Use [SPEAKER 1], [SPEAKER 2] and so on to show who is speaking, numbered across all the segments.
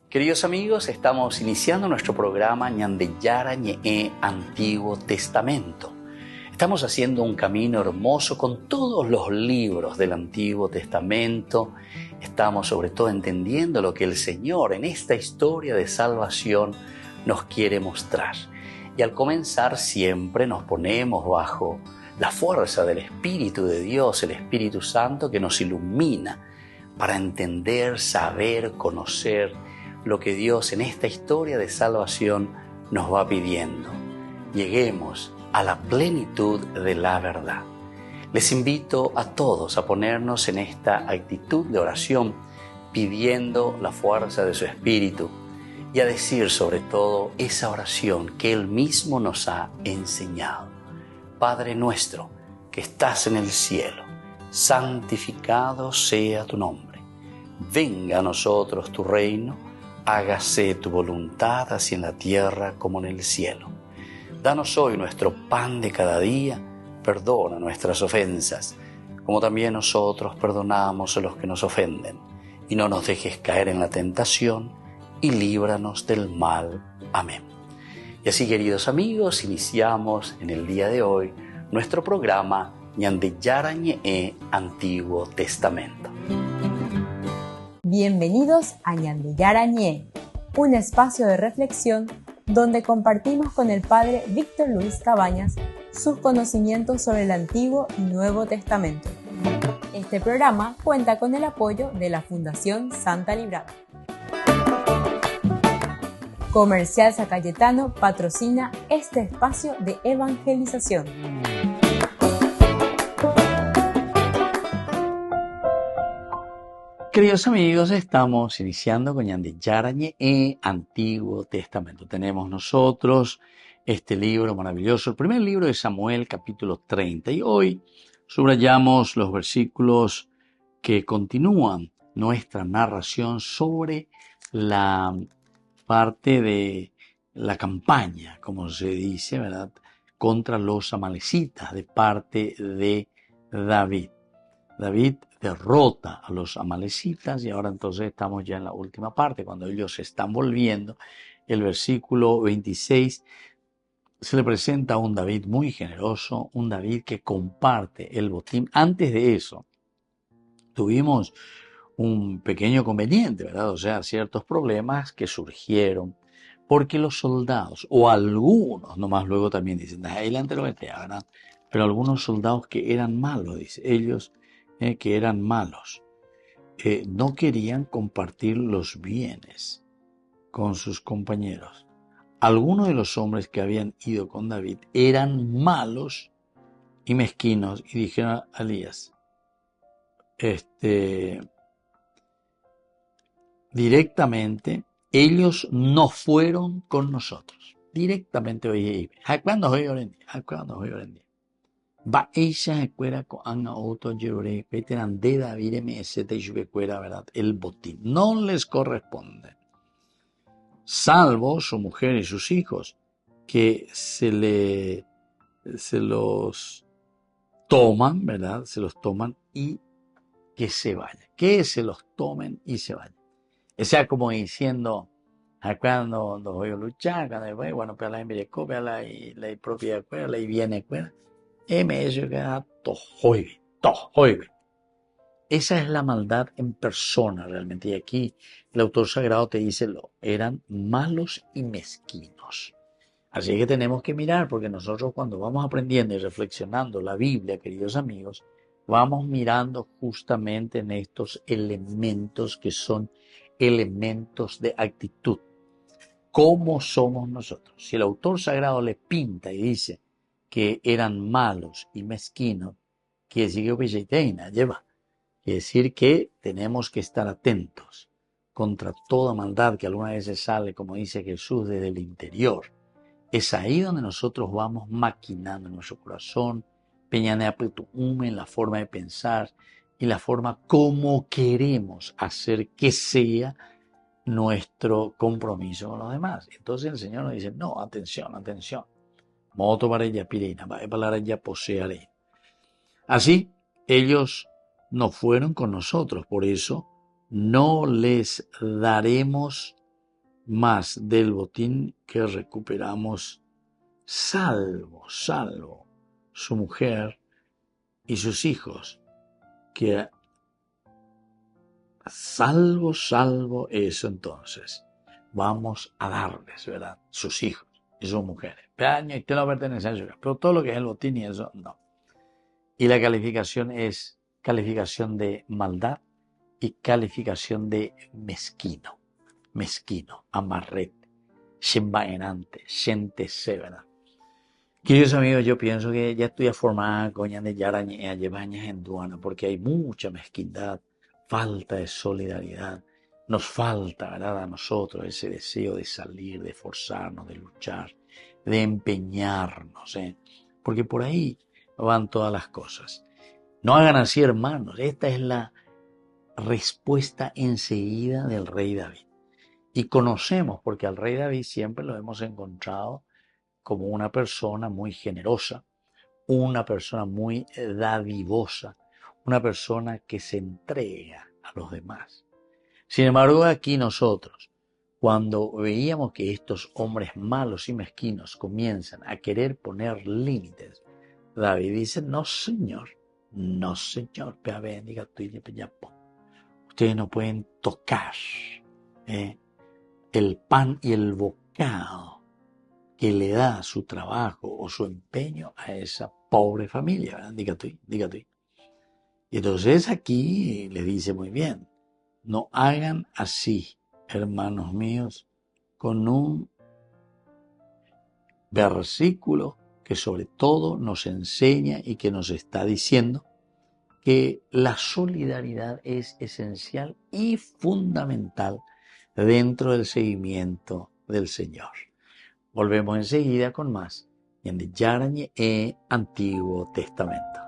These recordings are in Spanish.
[SPEAKER 1] Queridos amigos, estamos iniciando nuestro programa Ñandeyara Ñe'e Antiguo Testamento. Estamos haciendo un camino hermoso con todos los libros del Antiguo Testamento. Estamos sobre todo entendiendo lo que el Señor en esta historia de salvación nos quiere mostrar. Y al comenzar siempre nos ponemos bajo la fuerza del Espíritu de Dios, el Espíritu Santo que nos ilumina para entender, saber, conocer lo que Dios en esta historia de salvación nos va pidiendo. Lleguemos a la plenitud de la verdad. Les invito a todos a ponernos en esta actitud de oración, pidiendo la fuerza de su Espíritu y a decir sobre todo esa oración que Él mismo nos ha enseñado. Padre nuestro que estás en el cielo, santificado sea tu nombre. Venga a nosotros tu reino, hágase tu voluntad así en la tierra como en el cielo. Danos hoy nuestro pan de cada día, perdona nuestras ofensas, como también nosotros perdonamos a los que nos ofenden. Y no nos dejes caer en la tentación, y líbranos del mal. Amén. Y así, queridos amigos, iniciamos en el día de hoy nuestro programa Ñandeyara Ñe'e Antiguo Testamento.
[SPEAKER 2] Bienvenidos a Ñandeyara Ñe'e, un espacio de reflexión donde compartimos con el Padre Víctor Luis Cabañas sus conocimientos sobre el Antiguo y Nuevo Testamento. Este programa cuenta con el apoyo de la Fundación Santa Librada. Comercial San Cayetano patrocina este espacio de evangelización.
[SPEAKER 1] Queridos amigos, estamos iniciando con Ñandeyara Ñe'e Antiguo Testamento. Tenemos nosotros este libro maravilloso, el primer libro de Samuel, capítulo 30. Y hoy subrayamos los versículos que continúan nuestra narración sobre la parte de la campaña, como se dice, ¿verdad?, contra los amalecitas de parte de David. David derrota a los amalecitas y ahora entonces estamos ya en la última parte, cuando ellos se están volviendo. El versículo 26 se le presenta a un David muy generoso, un David que comparte el botín. Antes de eso, tuvimos un pequeño conveniente, ¿verdad? O sea, ciertos problemas que surgieron porque los soldados, o algunos, nomás luego también dicen, adelante lo que ¿verdad? Pero algunos soldados que eran malos, dice, ellos que eran malos, no querían compartir los bienes con sus compañeros. Algunos de los hombres que habían ido con David eran malos y mezquinos y dijeron a Elías, directamente, ellos no fueron con nosotros. Directamente hoy. ¿Cuándo hoy en día? Va ella escuela con Ana Otto Lloré, veteran de David MS de Jubecuera, ¿verdad? El botín no les corresponde, salvo su mujer y sus hijos, que se los toman, ¿verdad? Se los toman y que se vayan, que se los tomen y se vayan. O sea, como diciendo, cuando voy a luchar, cuando voy, bueno, pero la envidia, la propia escuela, la viene escuela, eso queda tojoibe. Esa es la maldad en persona realmente. Y aquí el autor sagrado te dice, eran malos y mezquinos. Así que tenemos que mirar, porque nosotros cuando vamos aprendiendo y reflexionando la Biblia, queridos amigos, vamos mirando justamente en estos elementos que son elementos de actitud. ¿Cómo somos nosotros? Si el autor sagrado le pinta y dice que eran malos y mezquinos, quiere decir quiere decir que tenemos que estar atentos contra toda maldad que alguna vez sale, como dice Jesús, desde el interior. Es ahí donde nosotros vamos maquinando en nuestro corazón, en la forma de pensar y la forma como queremos hacer que sea nuestro compromiso con los demás. Entonces el Señor nos dice, no, atención. Moto para ella pirina, va para ella poseeré. Así, ellos no fueron con nosotros, por eso no les daremos
[SPEAKER 3] más del botín que recuperamos, salvo su mujer y sus hijos, que salvo eso, entonces vamos a darles, ¿verdad? Sus hijos y sus mujeres. Y usted no pertenece a ellos, pero todo lo que es el botín y eso, no. Y la calificación es calificación de maldad y calificación de mezquino, amarrete, shembaenante, gente severa. Queridos amigos, yo pienso que ya estoy formada con de Yarañea, Yebañas en Duana, porque hay mucha mezquindad, falta de solidaridad. Nos falta, ¿verdad?, a nosotros ese deseo de salir, de esforzarnos, de luchar, de empeñarnos, porque por ahí van todas las cosas. No hagan así, hermanos. Esta es la respuesta enseguida del rey David. Y conocemos, porque al rey David siempre lo hemos encontrado como una persona muy generosa, una persona muy dadivosa, una persona que se entrega a los demás. Sin embargo, aquí nosotros, cuando veíamos que estos hombres malos y mezquinos comienzan a querer poner límites, David dice: no señor, ustedes no pueden tocar el pan y el bocado que le da su trabajo o su empeño a esa pobre familia, ¿verdad? Diga tú. Y entonces aquí le dice muy bien: no hagan así, hermanos míos, con un versículo que sobre todo nos enseña y que nos está diciendo que la solidaridad es esencial y fundamental dentro del seguimiento del Señor. Volvemos enseguida con más en el Yarañe Antiguo Testamento.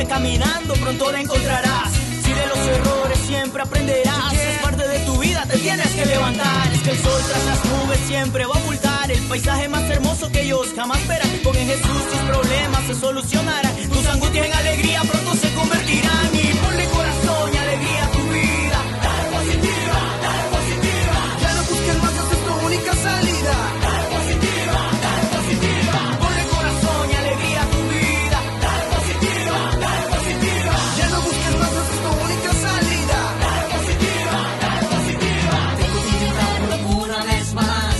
[SPEAKER 4] Caminando pronto la encontrarás. Si de los errores siempre aprenderás, es parte de tu vida, te tienes que levantar. Es que el sol tras las nubes siempre va a ocultar el paisaje más hermoso que ellos jamás verán. Con Jesús tus problemas se solucionarán, tus angustias en alegría pronto se convertirán. Y ponle corazón y alegría a tu vida. Dale positiva, dale positiva. Ya no busques más, esa es tu única salida. Dale positiva, dale positiva. Ponle corazón y alegría a tu vida. Dale positiva, dale positiva. Ya no busques más, esa es tu única salida. Dale positiva, dale positiva. Tengo que intentarlo una vez más,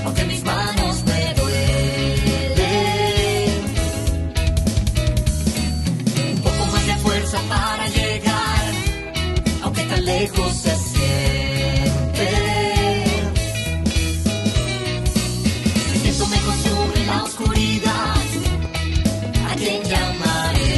[SPEAKER 4] aunque mis manos me duelen. Un poco más de fuerza para llegar, aunque tan lejos se siente. El viento me consume en la oscuridad, ¿a quién llamaré?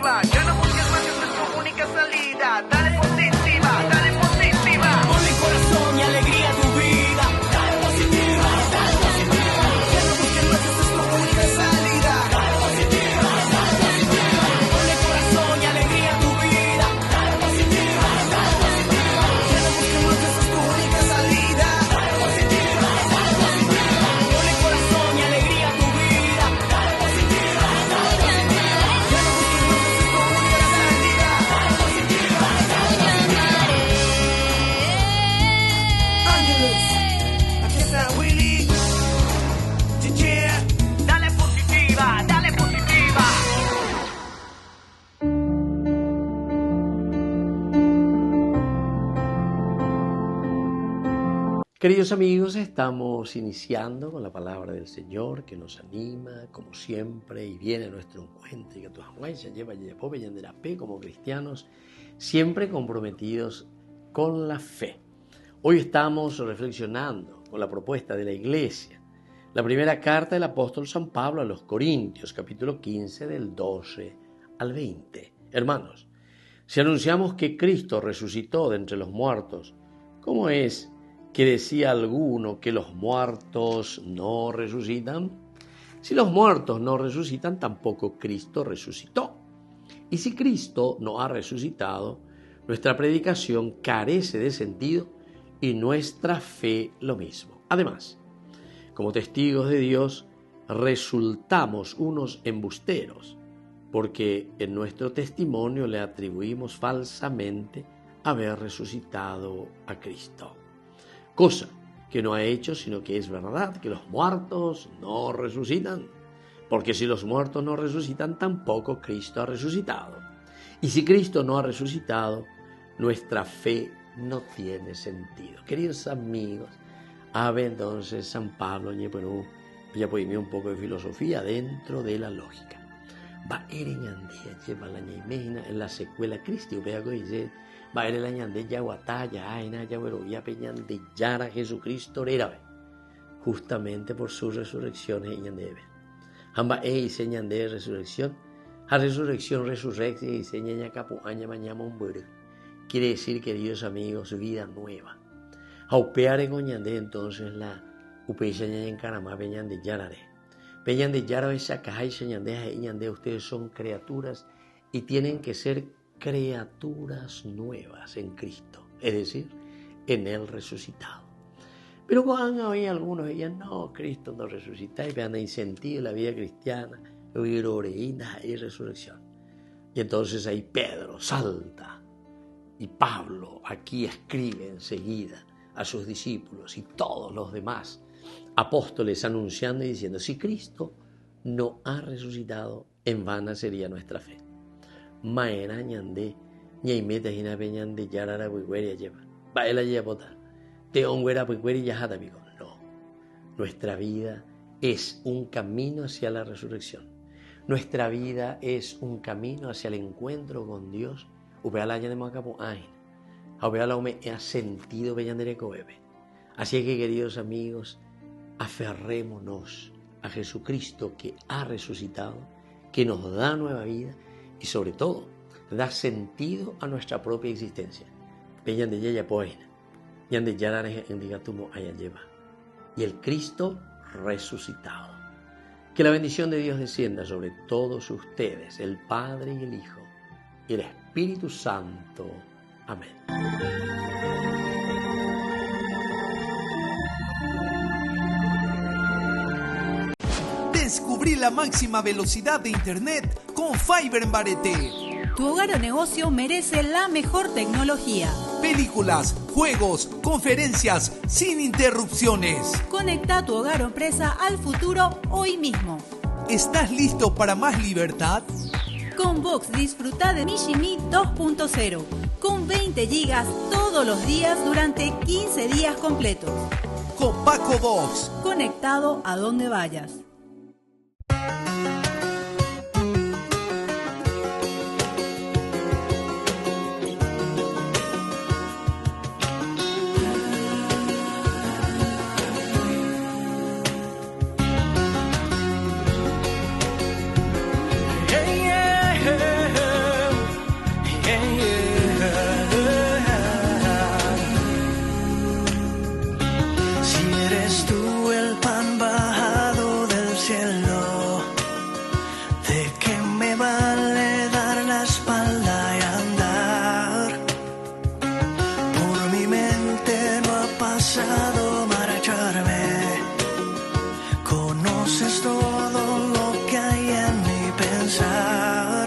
[SPEAKER 5] positiva. Ya no busques más, esta es tu única salida. Dale positiva, dale positiva.
[SPEAKER 4] Ponle corazón y alegría a tu vida. Dale positiva, dale positiva.
[SPEAKER 5] Ya no busques más, esta es tu única salida.
[SPEAKER 4] Dale positiva, dale positiva. Ponle corazón y alegría a tu vida. Dale positiva, dale positiva.
[SPEAKER 5] Ya no busques más, esta es tu única salida.
[SPEAKER 4] Dale positiva, dale positiva. Ponle corazón y alegría a tu vida. Dale positiva, dale positiva.
[SPEAKER 5] Ya no busques más, esta es tu única salida.
[SPEAKER 4] Dale positiva, dale positiva.
[SPEAKER 5] Ángelos, aquí está Willy. Yeah.
[SPEAKER 4] Dale positiva, dale positiva.
[SPEAKER 3] Queridos amigos, estamos iniciando con la palabra del Señor que nos anima, como siempre, y viene a nuestro encuentro. Y que tu se lleva como cristianos, siempre comprometidos con la fe. Hoy estamos reflexionando con la propuesta de la Iglesia, la primera carta del apóstol San Pablo a los Corintios, capítulo 15, del 12 al 20. Hermanos, si anunciamos que Cristo resucitó de entre los muertos, ¿cómo es que decía alguno que los muertos no resucitan? Si los muertos no resucitan, tampoco Cristo resucitó. Y si Cristo no ha resucitado, nuestra predicación carece de sentido y nuestra fe lo mismo. Además, como testigos de Dios, resultamos unos embusteros, porque en nuestro testimonio le atribuimos falsamente haber resucitado a Cristo. Cosa que no ha hecho, sino que es verdad que los muertos no resucitan, porque si los muertos no resucitan, tampoco Cristo ha resucitado. Y si Cristo no ha resucitado, nuestra fe no tiene sentido. Queridos amigos, entonces San Pablo ya puede un poco de filosofía dentro de la lógica. Va en la secuela Cristo, va a ir el año de Yaguataya, Aina, Yaguerovia, Peñan de Yara, Jesucristo, Rerabe, justamente por su resurrección, Eñandebe. Hamba señan de resurrección, a resurrección, resurrección, y señan capo, aña, mañana, un quiere decir, queridos amigos, vida nueva. Aupear en Oñandé, entonces la Upeisaña en Caramá, Peñan de Yarare. Peñan de Yara, Sacajay, Señandé, Eñandé, ustedes son criaturas y tienen que ser criaturas nuevas en Cristo, es decir, en el resucitado. Pero cuando hay algunos digan, no, Cristo no resucita, y vean el sentido de la vida cristiana, y resurrección. Y entonces ahí Pedro salta, y Pablo aquí escribe enseguida a sus discípulos y todos los demás apóstoles anunciando y diciendo, si Cristo no ha resucitado, en vana sería nuestra fe. Maera ñande, ñaimeta hina peñande yarara buigueria lleva. Baela llevota. Te onguera buigueria yajata pico. No. Nuestra vida es un camino hacia la resurrección. Nuestra vida es un camino hacia el encuentro con Dios. Upeala ya de macapo ain. Upeala me ha sentido peñandere coebe. Así es que, queridos amigos, aferrémonos a Jesucristo que ha resucitado, que nos da nueva vida y sobre todo da sentido a nuestra propia existencia. Peñan de Yaya Poena, yan de Yarare en Digatumo Ayayeva. Y el Cristo resucitado. Que la bendición de Dios descienda sobre todos ustedes, el Padre y el Hijo y el Espíritu Santo. Amén.
[SPEAKER 6] Descubrí la máxima velocidad de Internet con Fiber en Barete.
[SPEAKER 7] Tu hogar o negocio merece la mejor tecnología.
[SPEAKER 6] Películas, juegos, conferencias, sin interrupciones.
[SPEAKER 7] Conecta tu hogar o empresa al futuro hoy mismo.
[SPEAKER 6] ¿Estás listo para más libertad?
[SPEAKER 7] Con Vox disfruta de Mishimi 2.0 con 20 gigas todos los días durante 15 días completos.
[SPEAKER 6] Con Paco Vox.
[SPEAKER 7] Conectado a donde vayas.
[SPEAKER 8] espalda y andar. Por mi mente no ha pasado marcharme. Conoces todo lo que hay en mi pensar.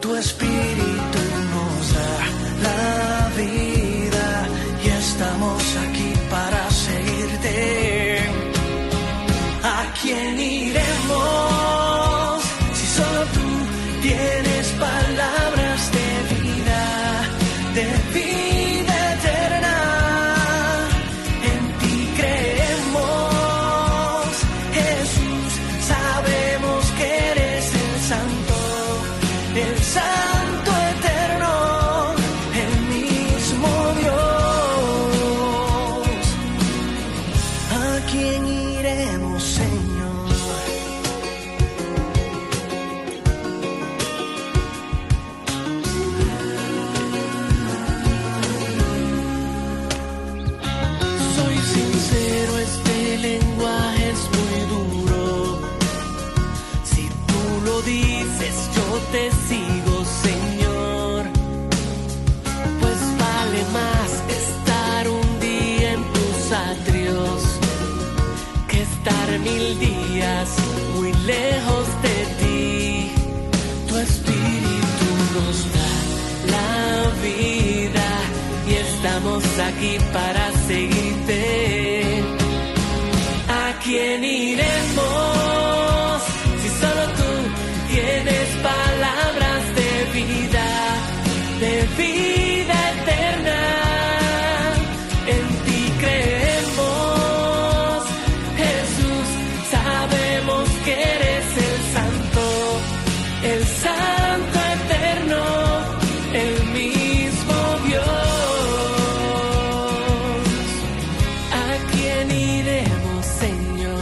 [SPEAKER 8] Tu espíritu nos da la vida y estamos aquí para seguirte. ¿A quién iremos si solo tú tienes palabras de vida eterna? En ti creemos, Jesús, sabemos que eres el santo eterno, el mismo Dios. ¿A quién iremos, Señor? Soy sincero, este lenguaje es muy duro. Si tú lo dices, yo te sigo, Señor. Pues vale más estar un día en tus atrios que estar 1000 días muy lejos de ti. Tu espíritu nos da la vida y estamos aquí para seguirte. ¿A quién iremos si solo tú tienes palabras de vida eterna? En ti creemos, Jesús, sabemos que eres el santo eterno, el mismo Dios. ¿A quién iremos, Señor?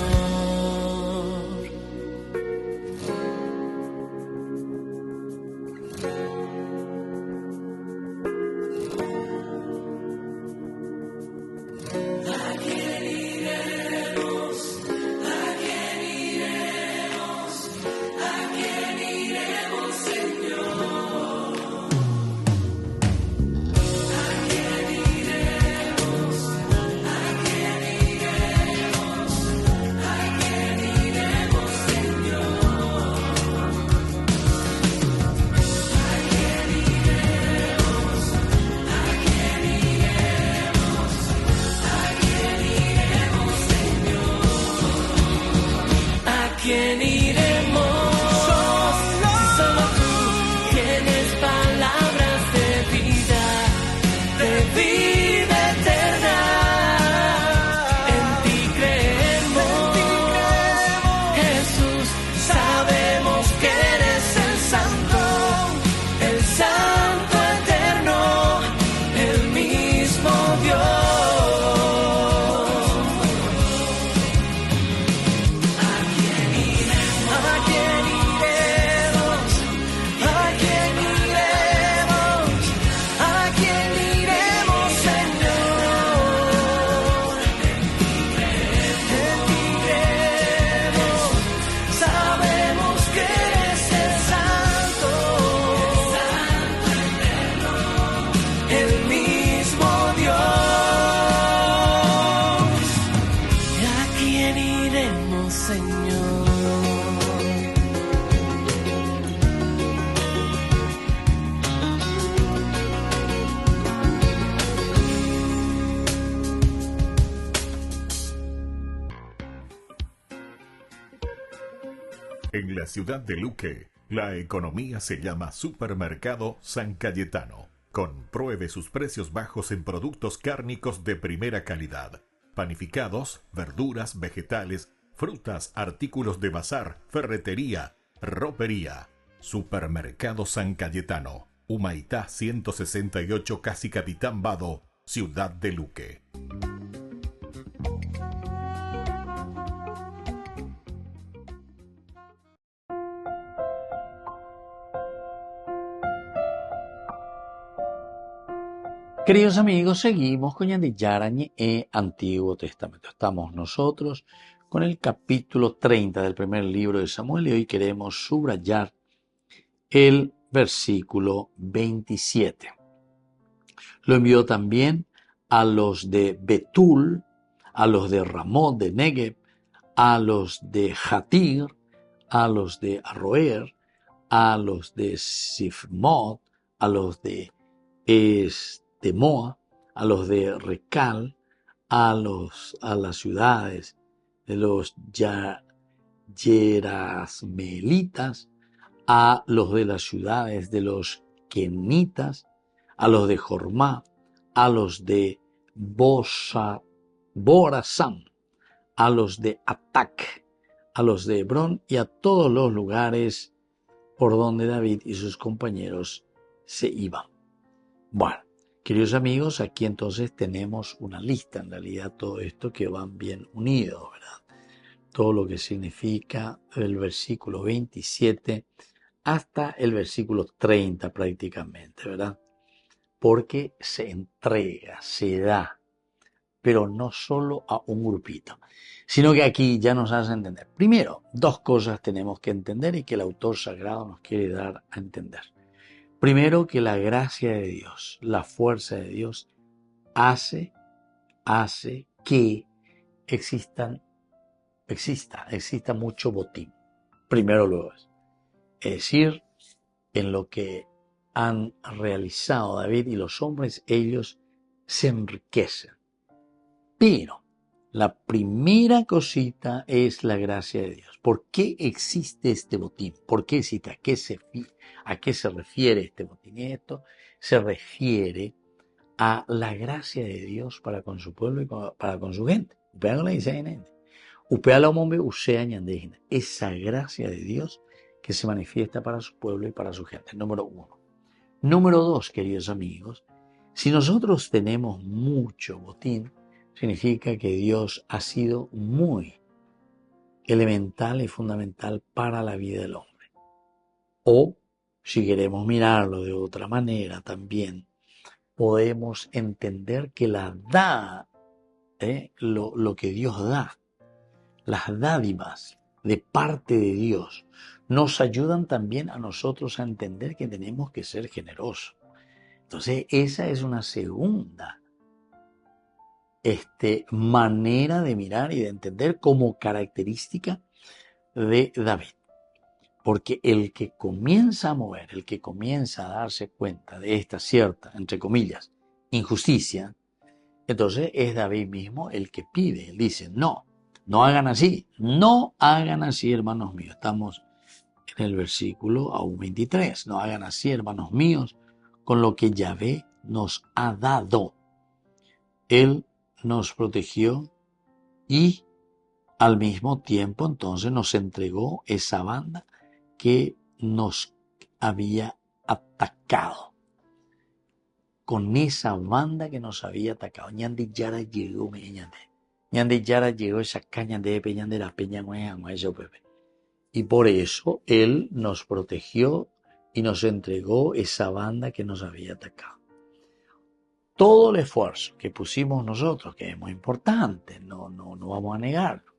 [SPEAKER 8] ¿Quién iremos? Si solo tú tienes palabras de vida eterna. En ti creemos, Jesús, sabemos que eres el santo eterno, el mismo Dios.
[SPEAKER 9] En la ciudad de Luque, la economía se llama Supermercado San Cayetano. Compruebe sus precios bajos en productos cárnicos de primera calidad. Panificados, verduras, vegetales, frutas, artículos de bazar, ferretería, ropería. Supermercado San Cayetano. Humaitá 168, Casi Capitán Vado, ciudad de Luque.
[SPEAKER 3] Queridos amigos, seguimos con Yandiyarañe e Antiguo Testamento. Estamos nosotros con el capítulo 30 del primer libro de Samuel y hoy queremos subrayar el versículo 27. Lo envió también a los de Betul, a los de Ramot de Negev, a los de Jatir, a los de Aroer, a los de Sifmot, a los de Estemoa, a los de Recal, a las ciudades de los Yerasmelitas, a los de las ciudades de los Kenitas, a los de Jormá, a los de Borazán, a los de Atac, a los de Hebrón y a todos los lugares por donde David y sus compañeros se iban. Bueno, queridos amigos, aquí entonces tenemos una lista, en realidad todo esto que van bien unidos, ¿verdad? Todo lo que significa el versículo 27 hasta el versículo 30 prácticamente, ¿verdad? Porque se entrega, se da, pero no solo a un grupito, sino que aquí ya nos hace entender. Primero, dos cosas tenemos que entender y que el autor sagrado nos quiere dar a entender. Primero, que la gracia de Dios, la fuerza de Dios, hace que exista mucho botín. Primero lo es. Es decir, en lo que han realizado David y los hombres, ellos se enriquecen. Pero la primera cosita es la gracia de Dios. ¿Por qué existe este botín? ¿Por qué existe? ¿A qué se refiere este botín? Y esto se refiere a la gracia de Dios para con su pueblo y para con su gente. Esa gracia de Dios que se manifiesta para su pueblo y para su gente. Número uno. Número dos, queridos amigos, si nosotros tenemos mucho botín, significa que Dios ha sido muy elemental y fundamental para la vida del hombre. O, si queremos mirarlo de otra manera también, podemos entender que lo que Dios da, las dádivas de parte de Dios, nos ayudan también a nosotros a entender que tenemos que ser generosos. Entonces, esa es una segunda manera de mirar y de entender como característica de David. Porque el que comienza a mover, el que comienza a darse cuenta de esta cierta, entre comillas, injusticia, entonces es David mismo el que pide. Él dice, no hagan así, hermanos míos. Estamos en el versículo aún 23. No hagan así, hermanos míos, con lo que Yahvé nos ha dado. Él nos protegió y al mismo tiempo entonces nos entregó esa banda que nos había atacado. Con esa banda que nos había atacado. Ñande Yara llegó, Ñande Yara llegó esa caña de peña de la peña pepe. Y por eso Él nos protegió y nos entregó esa banda que nos había atacado. Todo el esfuerzo que pusimos nosotros, que es muy importante, no vamos a negarlo,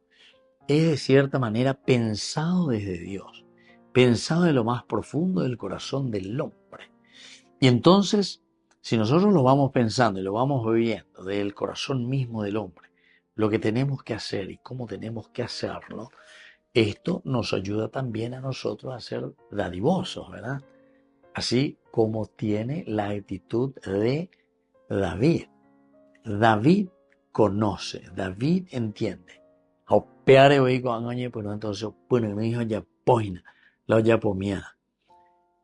[SPEAKER 3] es de cierta manera pensado desde Dios, pensado de lo más profundo del corazón del hombre. Y entonces, si nosotros lo vamos pensando y lo vamos viviendo del corazón mismo del hombre, lo que tenemos que hacer y cómo tenemos que hacerlo, esto nos ayuda también a nosotros a ser dadivosos, ¿verdad? Así como tiene la actitud de David. David conoce, David entiende.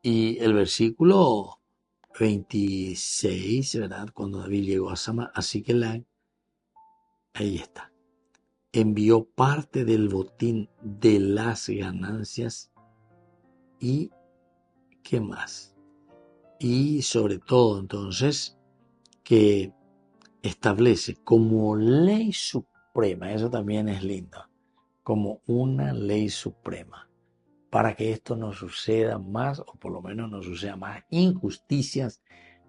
[SPEAKER 3] Y el versículo 26, ¿verdad? Cuando David llegó a Siquelán, ahí está. Envió parte del botín de las ganancias y ¿qué más? Y sobre todo entonces que establece como ley suprema, eso también es lindo, como una ley suprema, para que esto no suceda más, o por lo menos no suceda más injusticias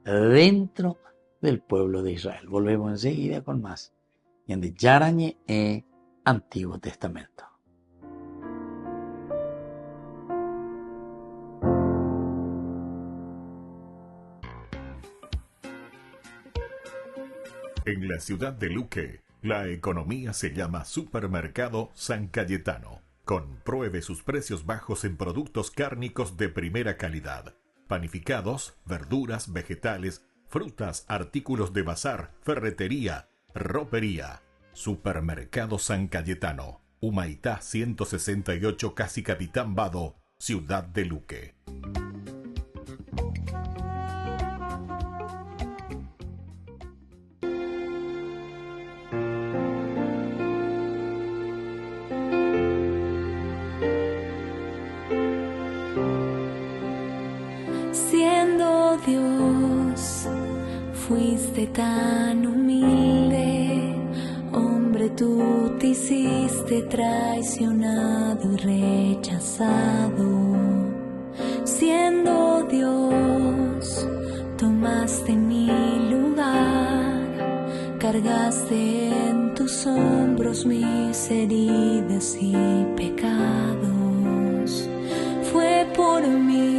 [SPEAKER 3] dentro del pueblo de Israel. Volvemos enseguida con más. Ñande Yarañe Antiguo Testamento.
[SPEAKER 9] En la ciudad de Luque, la economía se llama Supermercado San Cayetano. Compruebe sus precios bajos en productos cárnicos de primera calidad. Panificados, verduras, vegetales, frutas, artículos de bazar, ferretería, ropería. Supermercado San Cayetano. Humaitá 168, Casi Capitán Vado, ciudad de Luque.
[SPEAKER 10] Siendo Dios, fuiste tan humilde, hombre, tú te hiciste traicionado y rechazado. Siendo Dios, tomaste mi lugar, cargaste en tus hombros mis heridas y pecados. Fue por mí.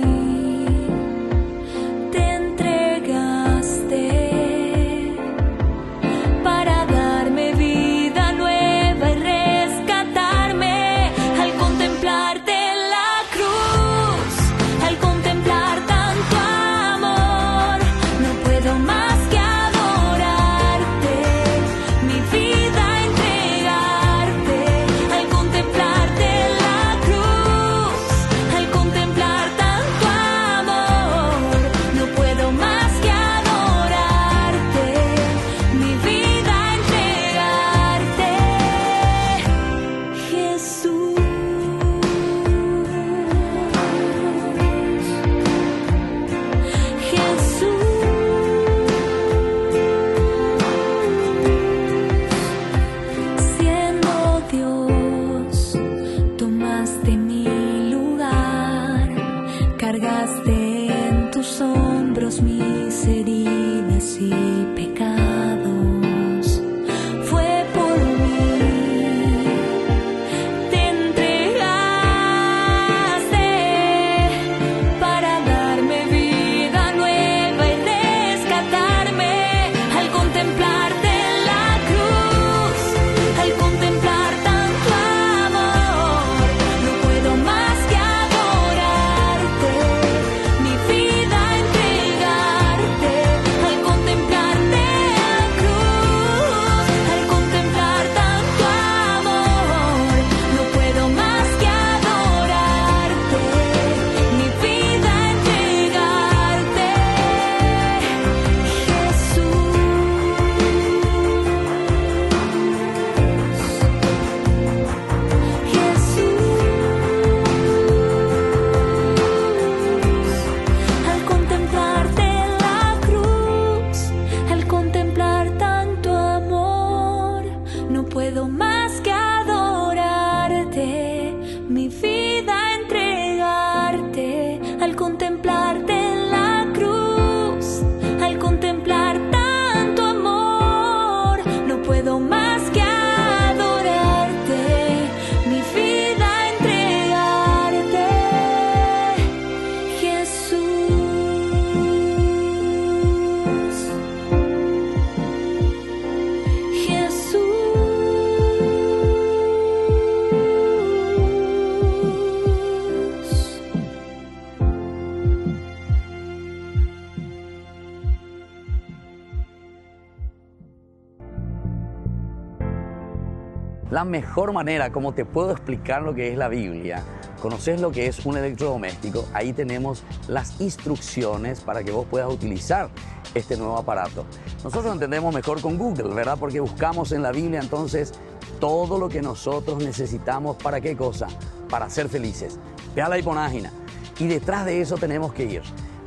[SPEAKER 1] La mejor manera como te puedo explicar lo que es la Biblia, conoces lo que es un electrodoméstico, ahí tenemos las instrucciones para que vos puedas utilizar este nuevo aparato. Nosotros entendemos mejor con Google, ¿verdad? Porque buscamos en la Biblia entonces todo lo que nosotros necesitamos. ¿Para qué cosa? Para ser felices. Ve a la página y detrás de eso tenemos que ir.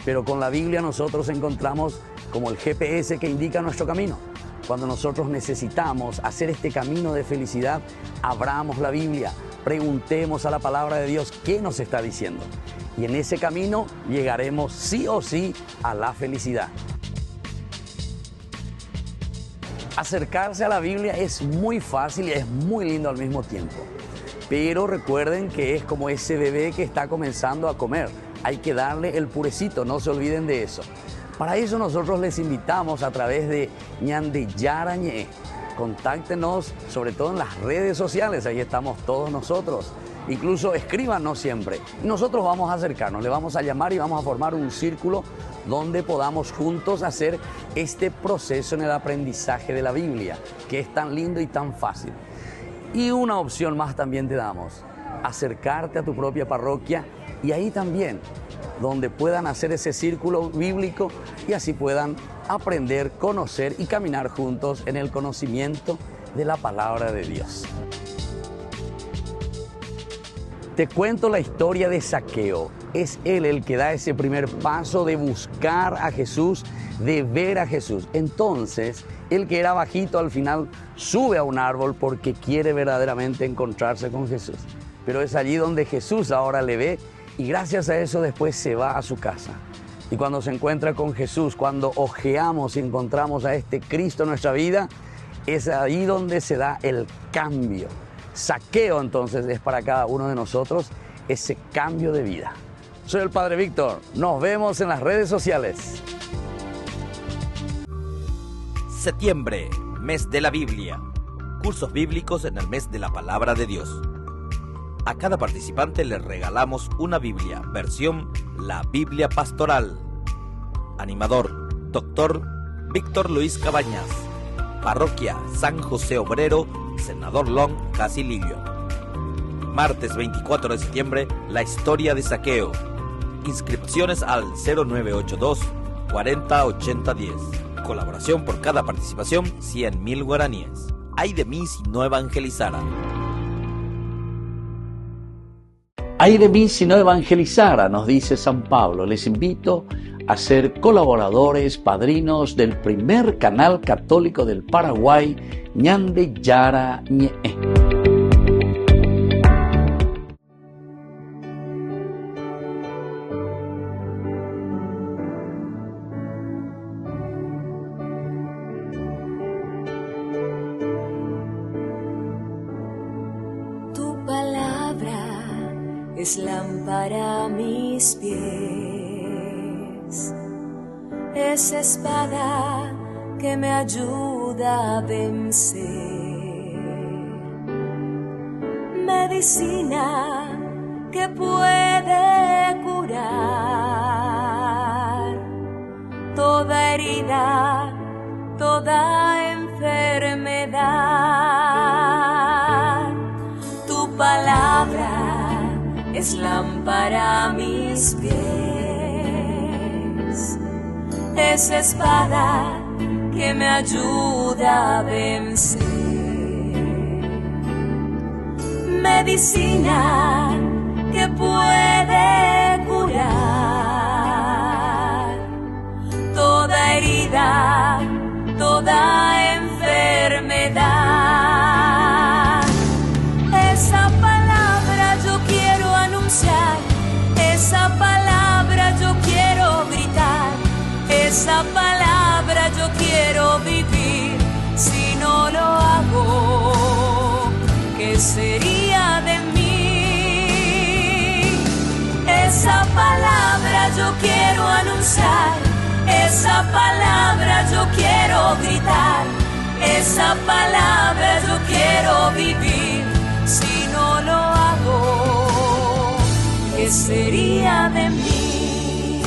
[SPEAKER 1] Pero con la Biblia nosotros encontramos como el GPS que indica nuestro camino. Cuando nosotros necesitamos hacer este camino de felicidad, abramos la Biblia, preguntemos a la palabra de Dios qué nos está diciendo. Y en ese camino llegaremos sí o sí a la felicidad. Acercarse a la Biblia es muy fácil y es muy lindo al mismo tiempo. Pero recuerden que es como ese bebé que está comenzando a comer. Hay que darle el purecito, no se olviden de eso. Para eso nosotros les invitamos a través de Ñande Yara Ñe. Contáctenos sobre todo en las redes sociales, ahí estamos todos nosotros. Incluso escríbanos siempre. Y nosotros vamos a acercarnos, le vamos a llamar y vamos a formar un círculo donde podamos juntos hacer este proceso en el aprendizaje de la Biblia, que es tan lindo y tan fácil. Y una opción más también te damos, acercarte a tu propia parroquia y ahí también, donde puedan hacer ese círculo bíblico y así puedan aprender, conocer y caminar juntos en el conocimiento de la palabra de Dios. Te cuento la historia de Zaqueo. Es él el que da ese primer paso de buscar a Jesús, de ver a Jesús. Entonces, el que era bajito al final sube a un árbol porque quiere verdaderamente encontrarse con Jesús. Pero es allí donde Jesús ahora le ve y gracias a eso después se va a su casa. Y cuando se encuentra con Jesús, cuando ojeamos y encontramos a este Cristo en nuestra vida, es ahí donde se da el cambio. Zaqueo entonces es para cada uno de nosotros ese cambio de vida. Soy el Padre Víctor, nos vemos en las redes sociales.
[SPEAKER 11] Septiembre, mes de la Biblia. Cursos bíblicos en el mes de la Palabra de Dios. A cada participante le regalamos una Biblia, versión La Biblia Pastoral. Animador, Dr. Víctor Luis Cabañas. Parroquia San José Obrero, Senador Long, Casilillo. Martes 24 de septiembre, la historia de Zaqueo. Inscripciones al 0982 40 80 10. Colaboración por cada participación, 100.000 guaraníes. Ay de mí si no evangelizara.
[SPEAKER 3] Ay de mí si no evangelizara, nos dice San Pablo. Les invito a ser colaboradores, padrinos del primer canal católico del Paraguay, Ñande Yara Ñe.
[SPEAKER 10] Tu palabra es lámpara a mis pies, es espada que me ayuda a vencer, medicina que puede curar toda herida, toda enfermedad. Tu palabra es lámpara a mis pies, es espada que me ayuda a vencer, medicina que puede curar toda herida, toda enfermedad. Esa palabra yo quiero anunciar, esa palabra yo quiero gritar, esa palabra yo quiero vivir. Si no lo hago, ¿qué sería de mí? Esa palabra yo quiero anunciar, esa palabra yo quiero gritar, esa palabra yo quiero vivir. Si no lo hago, ¿qué sería de mí?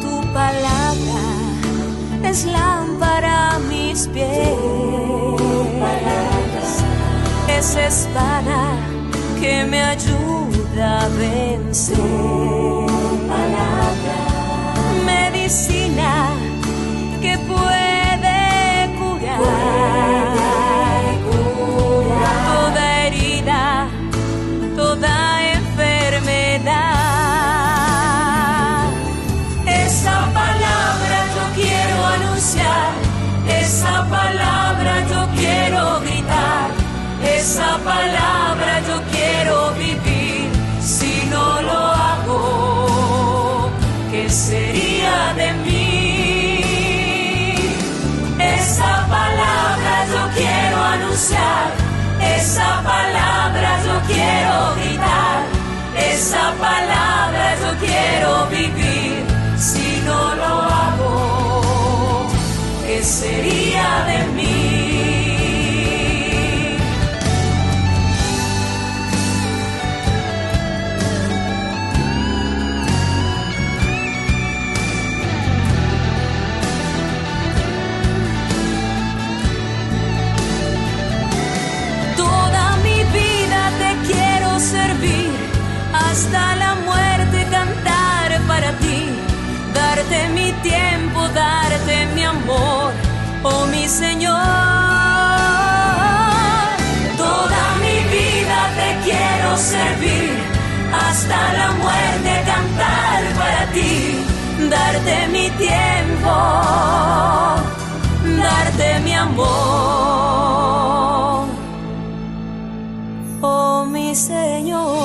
[SPEAKER 10] Tu palabra es lámpara a mis pies, es espada que me ayuda a vencer, medicina que puede curar toda herida, toda enfermedad. Esa palabra yo quiero anunciar, esa palabra yo quiero gritar, esa palabra yo quiero vivir. Si no lo hago, ¿qué sería de mí? anunciar, esa palabra yo quiero gritar, esa palabra yo quiero vivir. Si no lo hago, ¿qué sería de mí? Hasta la muerte cantar para ti, darte mi tiempo, darte mi amor, oh mi Señor. Toda mi vida te quiero servir, hasta la muerte cantar para ti, darte mi tiempo, darte mi amor, oh mi Señor.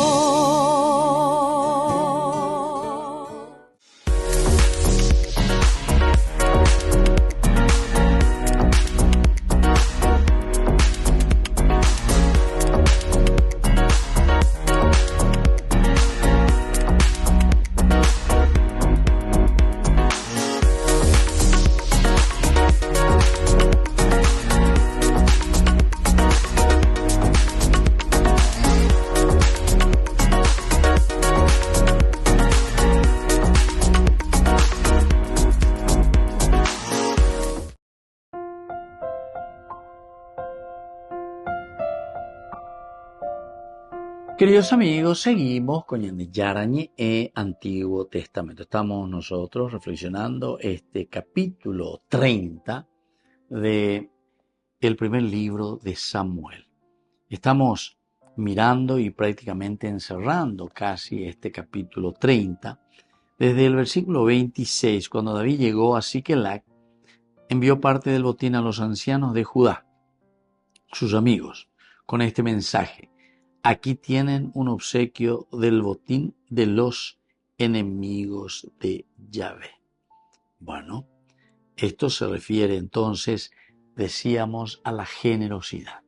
[SPEAKER 3] Queridos amigos, seguimos con Ñandeyarañe Antiguo Testamento. Estamos nosotros reflexionando este capítulo 30 de el primer libro de Samuel. Estamos mirando y prácticamente encerrando casi este capítulo 30 desde el versículo 26, cuando David llegó a Siquelac, envió parte del botín a los ancianos de Judá, sus amigos, con este mensaje: aquí tienen un obsequio del botín de los enemigos de Yahvé. Bueno, esto se refiere entonces, decíamos, a la generosidad.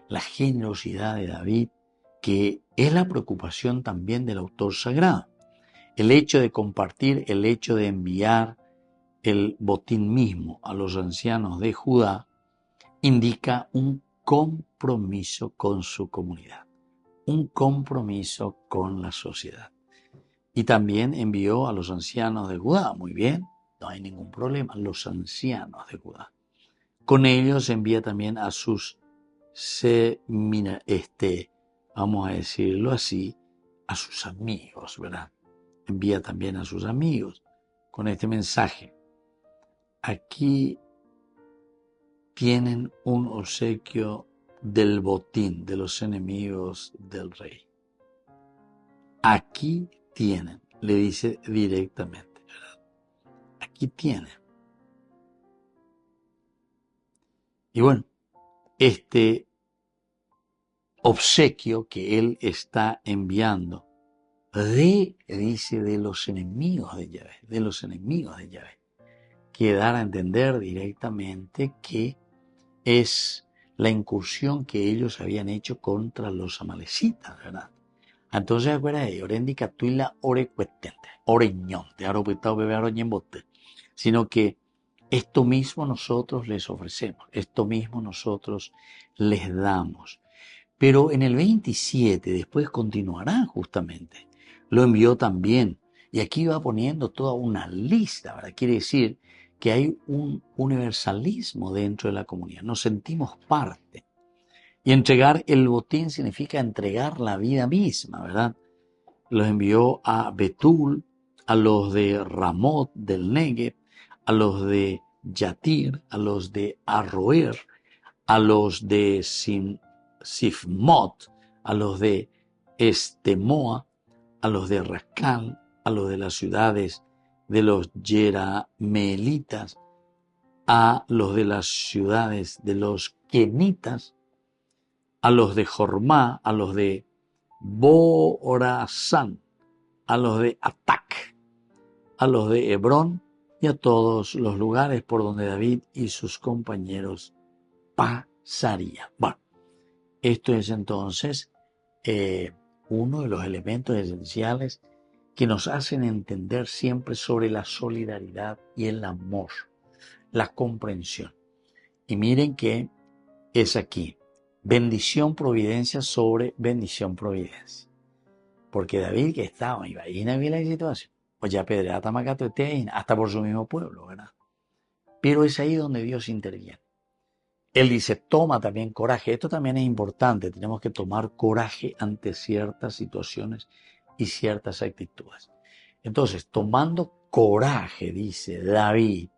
[SPEAKER 3] La generosidad de David, que es la preocupación también del autor sagrado. El hecho de compartir, el hecho de enviar el botín mismo a los ancianos de Judá, indica un compromiso con su comunidad, un compromiso con la sociedad. Y también envió a los ancianos de Judá. Muy bien, no hay ningún problema, los ancianos de Judá. Con ellos envía también a sus, vamos a decirlo así, a sus amigos, ¿verdad? Envía también a sus amigos con este mensaje: aquí tienen un obsequio del botín de los enemigos del rey. Aquí tienen, le dice directamente, ¿verdad? Aquí tienen. Y bueno, este obsequio que él está enviando dice de los enemigos de Yahvé, de los enemigos de Yahvé, quiere dar a entender directamente que es la incursión que ellos habían hecho contra los amalecitas, ¿verdad? Entonces, acuérdate, orendica tuila orecuetente, oreñonte, aropetao bebé aroñembote, sino que esto mismo nosotros les ofrecemos, esto mismo nosotros les damos. Pero en el 27, después continuará justamente, lo envió también, y aquí va poniendo toda una lista, ¿verdad? Quiere decir que hay un universalismo dentro de la comunidad, nos sentimos parte. Y entregar el botín significa entregar la vida misma, ¿verdad? Los envió a Betul, a los de Ramot del Negev, a los de Yatir, a los de Arroer, a los de Sifmot, a los de Estemoa, a los de Racal, a los de las ciudades de los Yerameelitas, a los de las ciudades de los Kenitas, a los de Jormá, a los de Borazán, a los de Atac, a los de Hebrón y a todos los lugares por donde David y sus compañeros pasarían. Bueno, Esto es entonces uno de los elementos esenciales que nos hacen entender siempre sobre la solidaridad y el amor, la comprensión. Y miren que es aquí, bendición providencia sobre bendición providencia. Porque David que estaba, imagina la situación, pues ya pedreata macato hasta por su mismo pueblo, ¿verdad? Pero es ahí donde Dios interviene. Él dice, toma también coraje. Esto también es importante. Tenemos que tomar coraje ante ciertas situaciones y ciertas actitudes. Entonces, tomando coraje, dice David,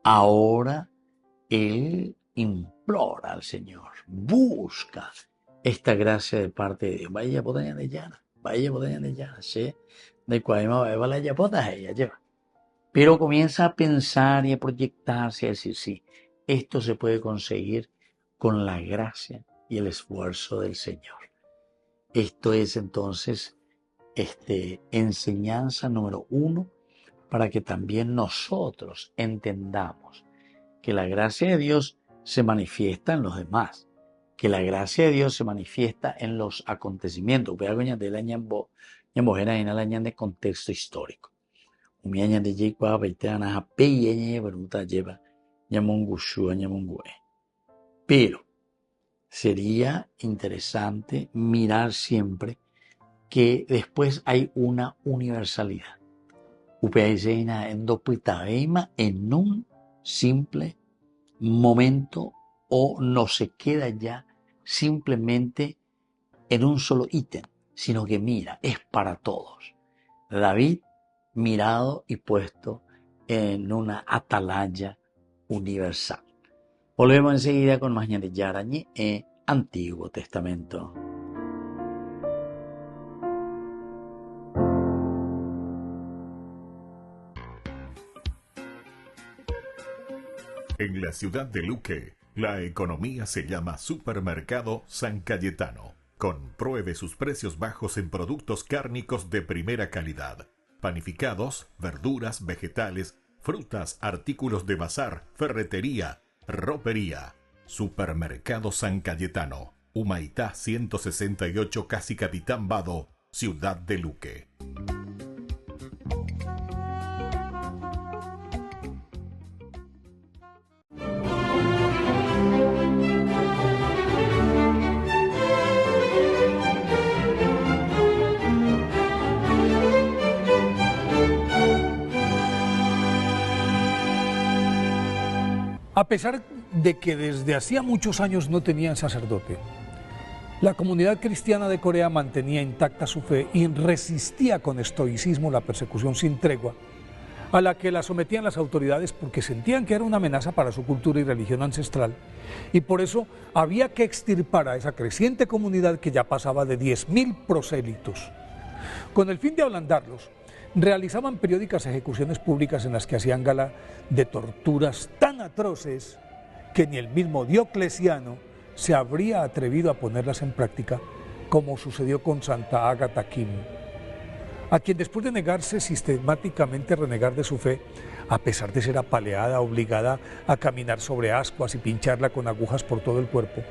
[SPEAKER 3] ahora él implora al Señor, busca esta gracia de parte de Dios. Vaya poder de llana, ¿sí? De cual va la yapota ella lleva. Pero comienza a pensar y a proyectarse, a decir, sí, esto se puede conseguir con la gracia y el esfuerzo del Señor. Esto es entonces enseñanza número 1 para que también nosotros entendamos que la gracia de Dios se manifiesta en los demás, que la gracia de Dios se manifiesta en los acontecimientos. Voy a hablar de la ñambojera de contexto histórico. Umiaña de Jekwa, Baitana, Peyeñe, Bruta lleva. Pero sería interesante mirar siempre que después hay una universalidad. En un simple momento o no se queda ya simplemente en un solo ítem, sino que mira, es para todos. David mirado y puesto en una atalaya universal. Volvemos enseguida con más de Yarañe en Antiguo Testamento.
[SPEAKER 9] En la ciudad de Luque, la economía se llama Supermercado San Cayetano. Compruebe sus precios bajos en productos cárnicos de primera calidad. Panificados, verduras, vegetales, frutas, artículos de bazar, ferretería, ropería. Supermercado San Cayetano, Humaitá 168, Casi Capitán Vado, Ciudad de Luque.
[SPEAKER 12] A pesar de que desde hacía muchos años no tenían sacerdote, la comunidad cristiana de Corea mantenía intacta su fe y resistía con estoicismo la persecución sin tregua a la que la sometían las autoridades porque sentían que era una amenaza para su cultura y religión ancestral, y por eso había que extirpar a esa creciente comunidad que ya pasaba de 10.000 prosélitos. Con el fin de ablandarlos, realizaban periódicas ejecuciones públicas en las que hacían gala de torturas tan atroces que ni el mismo Diocleciano se habría atrevido a ponerlas en práctica, como sucedió con Santa Ágata Kim, a quien después de negarse sistemáticamente a renegar de su fe, a pesar de ser apaleada, obligada a caminar sobre ascuas y pincharla con agujas por todo el cuerpo,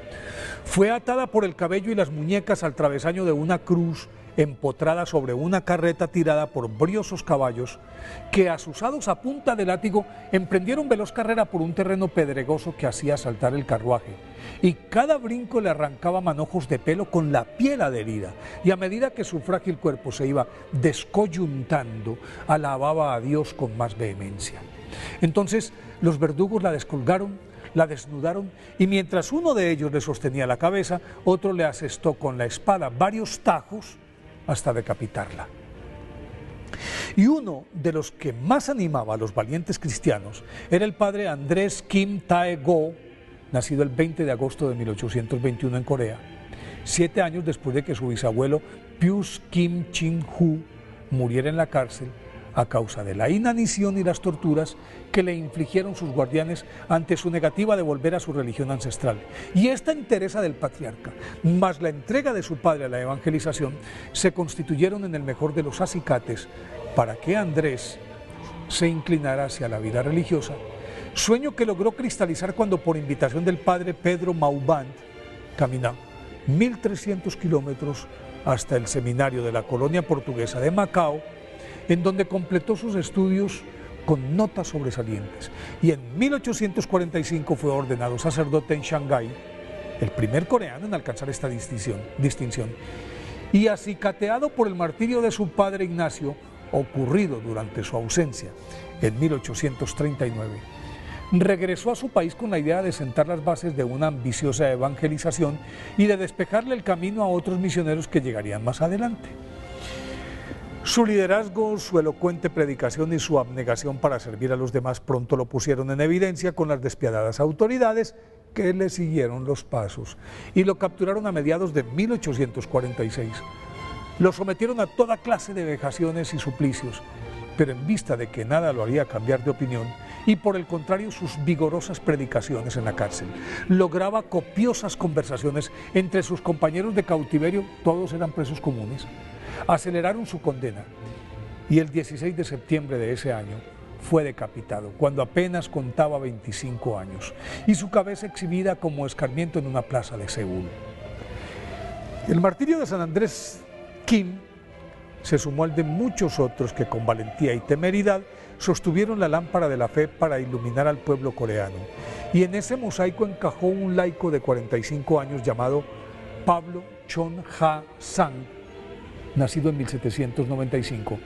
[SPEAKER 12] fue atada por el cabello y las muñecas al travesaño de una cruz empotrada sobre una carreta tirada por briosos caballos que, asusados a punta de látigo, emprendieron veloz carrera por un terreno pedregoso que hacía saltar el carruaje, y cada brinco le arrancaba manojos de pelo con la piel adherida, y a medida que su frágil cuerpo se iba descoyuntando, alababa a Dios con más vehemencia. Entonces los verdugos la descolgaron, la desnudaron, y mientras uno de ellos le sostenía la cabeza, otro le asestó con la espada varios tajos hasta decapitarla. Y uno de los que más animaba a los valientes cristianos era el padre Andrés Kim Tae-go, nacido el 20 de agosto de 1821 en Corea, 7 años después de que su bisabuelo Pius Kim Chin-hu muriera en la cárcel a causa de la inanición y las torturas que le infligieron sus guardianes ante su negativa de volver a su religión ancestral. Y esta entereza del patriarca, más la entrega de su padre a la evangelización, se constituyeron en el mejor de los acicates para que Andrés se inclinara hacia la vida religiosa, sueño que logró cristalizar cuando, por invitación del padre Pedro Maubant, caminó 1.300 kilómetros hasta el seminario de la colonia portuguesa de Macao, en donde completó sus estudios con notas sobresalientes. Y en 1845 fue ordenado sacerdote en Shanghái, el primer coreano en alcanzar esta distinción. Y acicateado por el martirio de su padre Ignacio, ocurrido durante su ausencia en 1839, regresó a su país con la idea de sentar las bases de una ambiciosa evangelización y de despejarle el camino a otros misioneros que llegarían más adelante. Su liderazgo, su elocuente predicación y su abnegación para servir a los demás pronto lo pusieron en evidencia con las despiadadas autoridades que le siguieron los pasos y lo capturaron a mediados de 1846. Lo sometieron a toda clase de vejaciones y suplicios, pero en vista de que nada lo haría cambiar de opinión, y por el contrario sus vigorosas predicaciones en la cárcel, lograba copiosas conversaciones entre sus compañeros de cautiverio, todos eran presos comunes, aceleraron su condena, y el 16 de septiembre de ese año fue decapitado, cuando apenas contaba 25 años, y su cabeza exhibida como escarmiento en una plaza de Seúl. El martirio de San Andrés Kim se sumó al de muchos otros que con valentía y temeridad sostuvieron la lámpara de la fe para iluminar al pueblo coreano, y en ese mosaico encajó un laico de 45 años llamado Pablo Chon-ha-sang, nacido en 1795,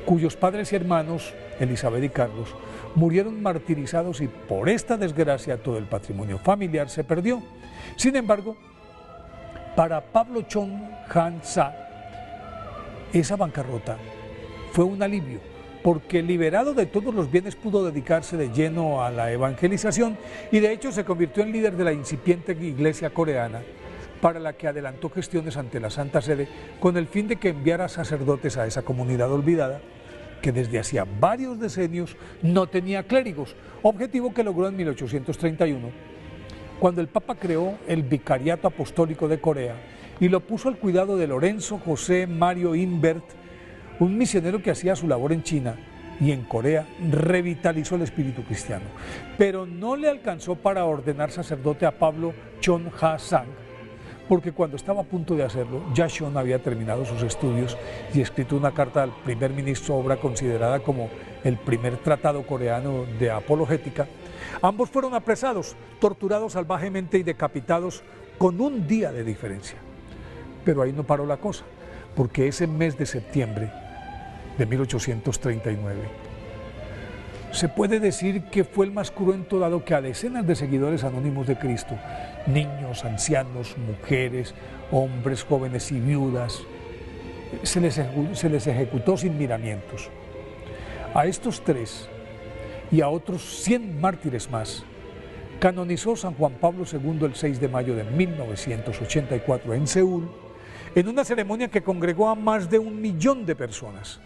[SPEAKER 12] cuyos padres y hermanos, Elizabeth y Carlos, murieron martirizados y por esta desgracia todo el patrimonio familiar se perdió. Sin embargo, para Pablo Chon-ha-sang, esa bancarrota fue un alivio, porque liberado de todos los bienes pudo dedicarse de lleno a la evangelización y de hecho se convirtió en líder de la incipiente iglesia coreana, para la que adelantó gestiones ante la Santa Sede con el fin de que enviara sacerdotes a esa comunidad olvidada que desde hacía varios decenios no tenía clérigos, objetivo que logró en 1831, cuando el Papa creó el Vicariato Apostólico de Corea y lo puso al cuidado de Lorenzo José Mario Imbert, un misionero que hacía su labor en China y en Corea revitalizó el espíritu cristiano, pero no le alcanzó para ordenar sacerdote a Pablo Chon-ha-sang, porque cuando estaba a punto de hacerlo, ya Chon había terminado sus estudios y escrito una carta al primer ministro, obra considerada como el primer tratado coreano de apologética. Ambos fueron apresados, torturados salvajemente y decapitados con un día de diferencia. Pero ahí no paró la cosa, porque ese mes de septiembre de 1839 se puede decir que fue el más cruento, dado que a decenas de seguidores anónimos de Cristo, niños, ancianos, mujeres, hombres, jóvenes y viudas, se les ejecutó sin miramientos. A estos tres y a otros 100 mártires más canonizó San Juan Pablo II el 6 de mayo de 1984 en Seúl, en una ceremonia que congregó a más de 1 millón de personas.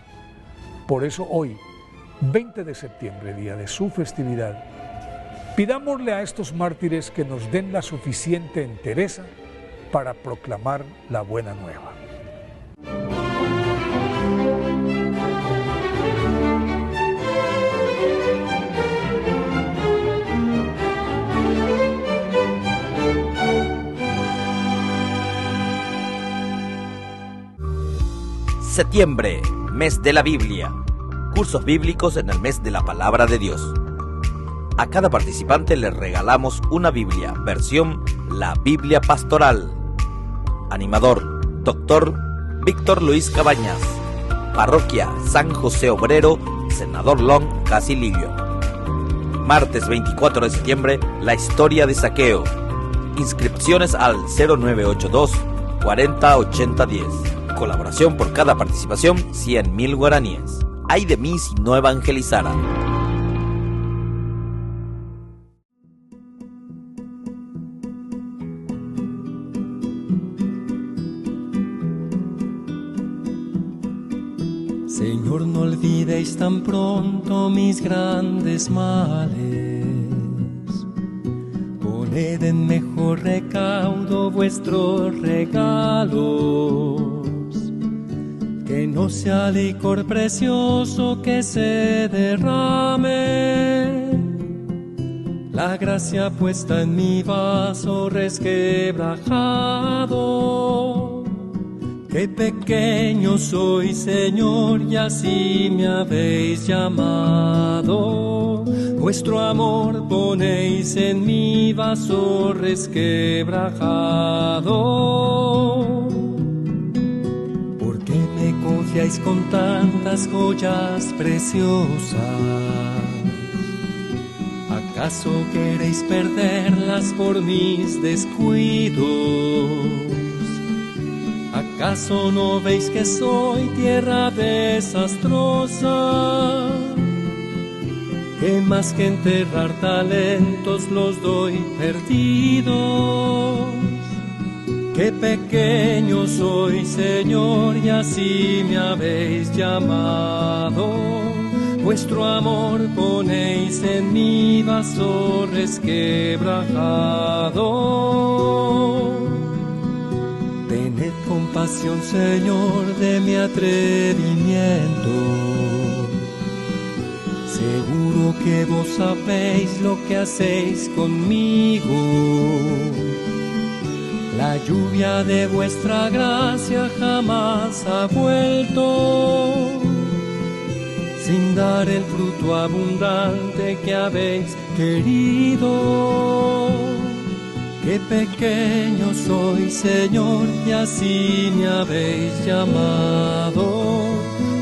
[SPEAKER 12] Por eso hoy, 20 de septiembre, día de su festividad, pidámosle a estos mártires que nos den la suficiente entereza para proclamar la buena nueva.
[SPEAKER 11] Septiembre, mes de la Biblia. Cursos bíblicos en el mes de la Palabra de Dios. A cada participante le regalamos una Biblia, versión La Biblia Pastoral. Animador, Dr. Víctor Luis Cabañas. Parroquia San José Obrero, Senador Long, Casilillo. Martes 24 de septiembre, la historia de Zaqueo. Inscripciones al 0982 40 80 10. Colaboración por cada participación, 100.000 guaraníes. Ay de mí si no evangelizara.
[SPEAKER 13] Señor, no olvidéis tan pronto mis grandes males. Poned en mejor recaudo vuestros regalos. Que no sea licor precioso que se derrame, La gracia puesta en mi vaso resquebrajado. Qué pequeño soy, Señor, y así me habéis llamado. Vuestro amor ponéis en mi vaso resquebrajado. ¿Por qué me confiáis con tantas joyas preciosas? ¿Acaso queréis perderlas por mis descuidos? ¿Acaso no veis que soy tierra desastrosa? Que más que enterrar talentos los doy perdidos. Qué pequeño soy, Señor, y así me habéis llamado. Vuestro amor ponéis en mi vaso resquebrajado. Tened compasión, Señor, de mi atrevimiento. Seguro que vos sabéis lo que hacéis conmigo. La lluvia de vuestra gracia jamás ha vuelto, sin dar el fruto abundante que habéis querido. Qué pequeño soy, Señor, y así me habéis llamado.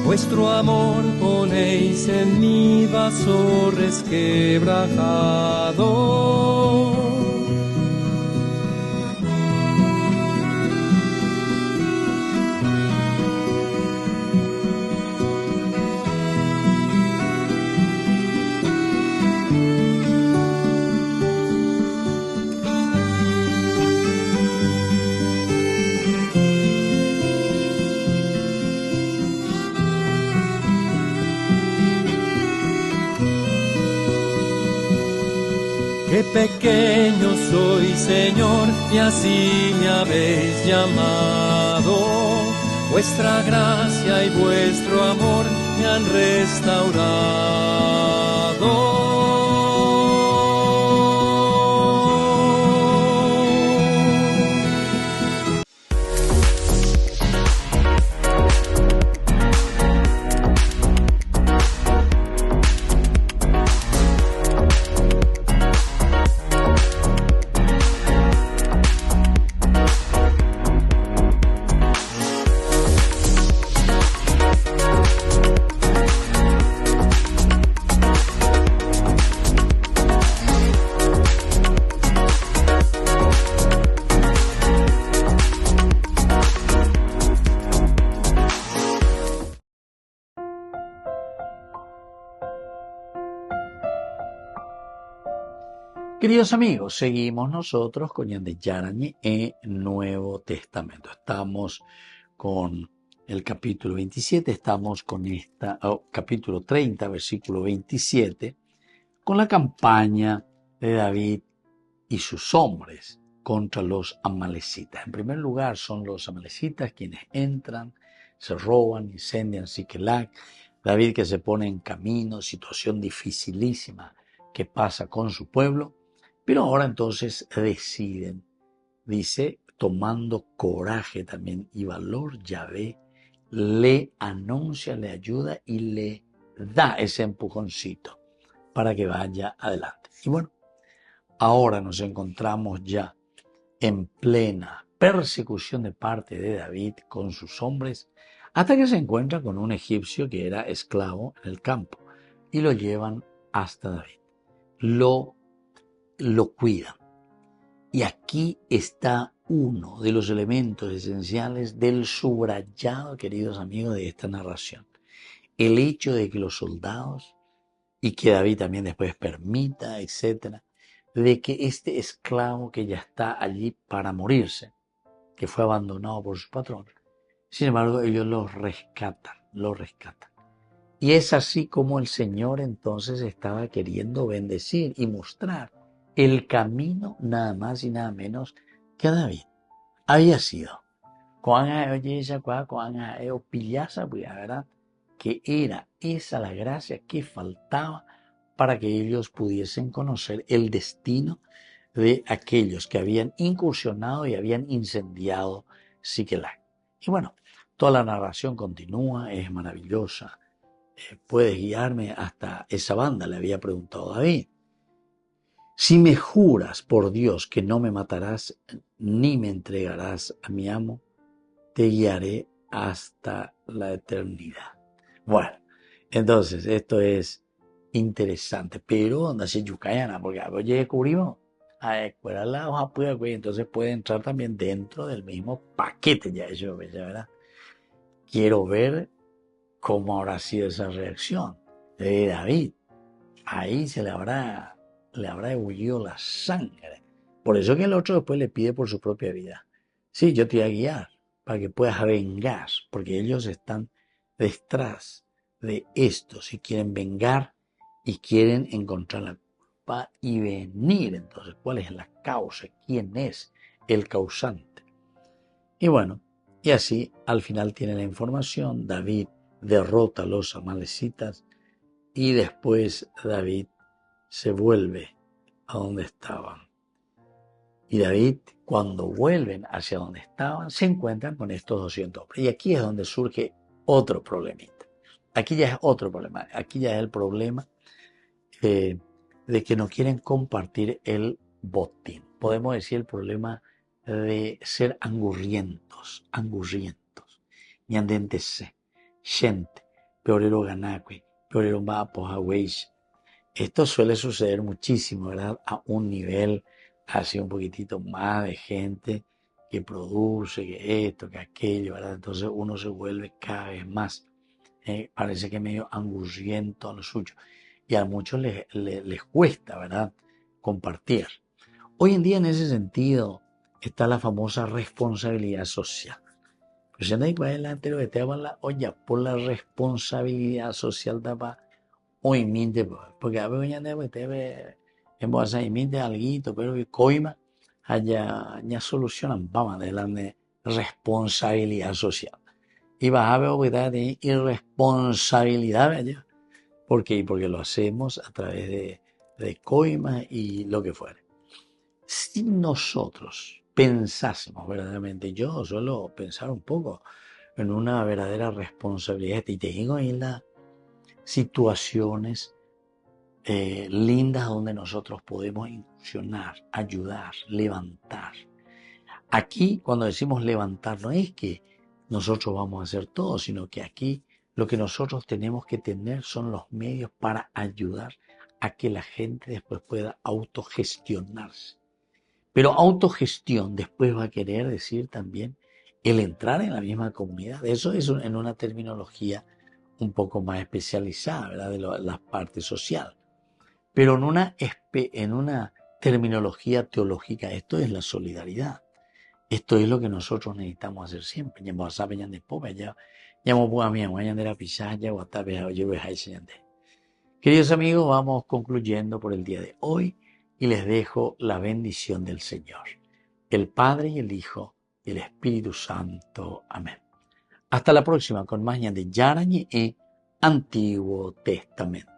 [SPEAKER 13] Vuestro amor ponéis en mi vaso resquebrajado. Qué pequeño soy, Señor, y así me habéis llamado. Vuestra gracia y vuestro amor me han restaurado.
[SPEAKER 3] Queridos amigos, seguimos nosotros con Ñande Yarañe en Nuevo Testamento. Estamos con el capítulo 27, estamos con capítulo 30, versículo 27, con la campaña de David y sus hombres contra los amalecitas. En primer lugar son los amalecitas quienes entran, se roban, incendian Siquelac. David que se pone en camino, situación dificilísima que pasa con su pueblo. Pero ahora entonces deciden, dice, tomando coraje también y valor, Yahvé le anuncia, le ayuda y le da ese empujoncito para que vaya adelante. Y bueno, ahora nos encontramos ya en plena persecución de parte de David con sus hombres, hasta que se encuentra con un egipcio que era esclavo en el campo y lo llevan hasta David. Lo cuidan. Y aquí está uno de los elementos esenciales del subrayado, queridos amigos, de esta narración. El hecho de que los soldados, y que David también después permita, etcétera, de que este esclavo que ya está allí para morirse, que fue abandonado por su patrón, sin embargo ellos lo rescatan. Y es así como el Señor entonces estaba queriendo bendecir y mostrar el camino nada más y nada menos que a David. Había sido que era esa la gracia que faltaba para que ellos pudiesen conocer el destino de aquellos que habían incursionado y habían incendiado Siquelac. Y bueno, toda la narración continúa, es maravillosa. Puedes guiarme hasta esa banda, le había preguntado David. Si me juras por Dios que no me matarás ni me entregarás a mi amo, te guiaré hasta la eternidad. Bueno, entonces esto es interesante, pero anda se yucayana, porque ya descubrimos a escuela la hoja puede, entonces puede entrar también dentro del mismo paquete ya eso, ya verdad. Quiero ver cómo habrá sido esa reacción de David. Ahí se le habrá ebullido la sangre. Por eso que el otro después le pide por su propia vida. Sí, yo te voy a guiar para que puedas vengar, porque ellos están detrás de esto, si quieren vengar y quieren encontrar la culpa y venir. Entonces, ¿cuál es la causa? ¿Quién es el causante? Y bueno, y así al final tiene la información. David derrota a los amalecitas y después David se vuelve a donde estaban. Y David, cuando vuelven hacia donde estaban, se encuentran con estos 200 hombres. Y aquí es donde surge otro problemita. Aquí ya es otro problema. Aquí ya es el problema de que no quieren compartir el botín. Podemos decir el problema de ser angurrientos. Ñandentese, gente, peorero ganacue, peorero mapojahueish. Esto suele suceder muchísimo, ¿verdad? A un nivel así un poquitito más de gente que produce, que esto, que aquello, ¿verdad? Entonces uno se vuelve cada vez más, parece que medio angurriento a lo suyo. Y a muchos les cuesta, ¿verdad?, compartir. Hoy en día en ese sentido está la famosa responsabilidad social. Pues ya no hay que adelante que te hagan la olla por la responsabilidad social de hoy minte, porque a veces ya debe te en bolsa y minte alguito, pero que coima haya solucionan vamos de la responsabilidad social. Y vas a ver que de irresponsabilidad allá. ¿Por qué? Porque lo hacemos a través de coima y lo que fuere. Si nosotros pensásemos verdaderamente, yo suelo pensar un poco en una verdadera responsabilidad, y te digo en las situaciones lindas donde nosotros podemos incursionar, ayudar, levantar. Aquí, cuando decimos levantar, no es que nosotros vamos a hacer todo, sino que aquí lo que nosotros tenemos que tener son los medios para ayudar a que la gente después pueda autogestionarse. Pero autogestión después va a querer decir también el entrar en la misma comunidad. Eso es en una terminología un poco más especializada, ¿verdad?, de la parte social. Pero en una terminología teológica, esto es la solidaridad. Esto es lo que nosotros necesitamos hacer siempre. Queridos amigos, vamos concluyendo por el día de hoy y les dejo la bendición del Señor, el Padre y el Hijo y el Espíritu Santo. Amén. Hasta la próxima con más de Yarañe y Antiguo Testamento.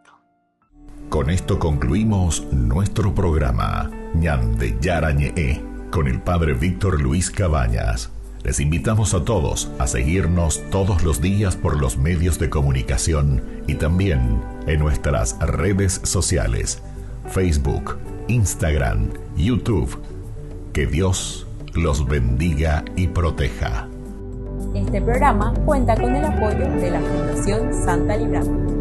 [SPEAKER 9] Con esto concluimos nuestro programa Ñande Yarañe con el Padre Víctor Luis Cabañas. Les invitamos a todos a seguirnos todos los días por los medios de comunicación y también en nuestras redes sociales, Facebook, Instagram, YouTube. Que Dios los bendiga y proteja.
[SPEAKER 2] Este programa cuenta con el apoyo de la Fundación Santa Librada.